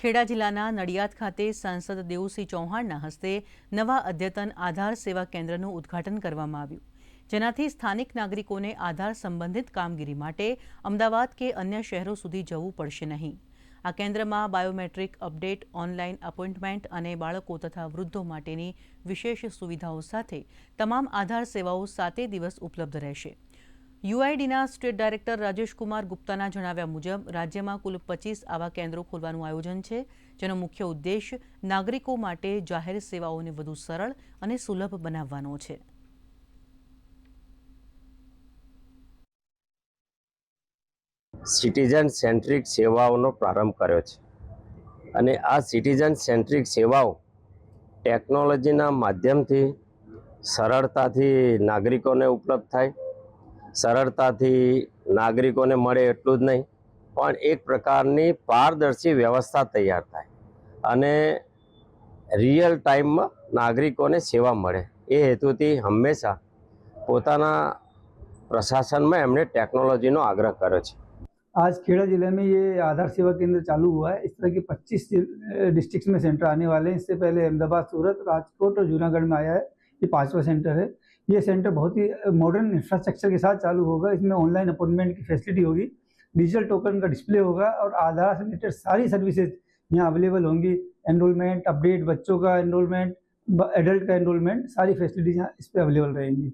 ખેડા જિલ્લાના નડિયાદ ખાતે સાંસદ દેવુસિંહ ચૌહાણના હસ્તે નવા અદ્યતન આધાર સેવા કેન્દ્રનું ઉદ્ઘાટન કરવામાં આવ્યું, જેનાથી સ્થાનિક નાગરિકોને આધાર સંબંધિત કામગીરી માટે અમદાવાદ કે અન્ય શહેરો સુધી જવું પડશે નહીં. આ કેન્દ્રમાં બાયોમેટ્રિક અપડેટ, ઓનલાઈન એપોઇન્ટમેન્ટ અને બાળકો તથા વૃદ્ધો માટેની વિશેષ સુવિધાઓ સાથે તમામ આધાર સેવાઓ 7 દિવસ ઉપલબ્ધ રહેશે. યુઆઈડીના સ્ટેટ ડાયરેક્ટર રાજેશ કુમાર ગુપ્તાના જણાવ્યા મુજબ રાજ્યમાં કુલ 25 આવા કેન્દ્રો ખોલવાનું આયોજન છે, જેનો મુખ્ય ઉદ્દેશ નાગરિકો માટે જાહેર સેવાઓને વધુ સરળ અને સુલભ બનાવવાનો છે. સિટીઝન સેન્ટ્રિક સેવાઓનો પ્રારંભ કર્યો છે અને આ સિટીઝન સેન્ટ્રિક સેવાઓ ટેકનોલોજીના માધ્યમથી સરળતાથી નાગરિકોને ઉપલબ્ધ થાય, સરળતાથી નાગરિકોને મળે એટલું જ નહીં પણ એક પ્રકારની પારદર્શી વ્યવસ્થા તૈયાર થાય અને રિયલ ટાઈમમાં નાગરિકોને સેવા મળે એ હેતુથી હંમેશા પોતાના પ્રશાસનમાં એમણે ટેકનોલોજીનો आग्रह કર્યો છે. आज खेड़ा जिले में ये आधार सेवा केंद्र चालू हुआ है। इस तरह के 25 डिस्ट्रिक्ट्स में सेंटर आने वाले हैं। इससे पहले अहमदाबाद, सूरत, राजकोट और जूनागढ़ में आया है। ये 5वां सेंटर है। ये सेंटर बहुत ही मॉडर्न इंफ्रास्ट्रक्चर के साथ चालू होगा। इसमें ऑनलाइन अपॉइंटमेंट की फैसिलिटी होगी, डिजिटल टोकन का डिस्प्ले होगा और आधार से रिलेटेड सारी सर्विसेज यहाँ अवेलेबल होंगी। एनरोलमेंट, अपडेट, बच्चों का एनरोलमेंट, एडल्ट का एनरोलमेंट, सारी फैसिलिटीज यहाँ इस पर अवेलेबल रहेंगी।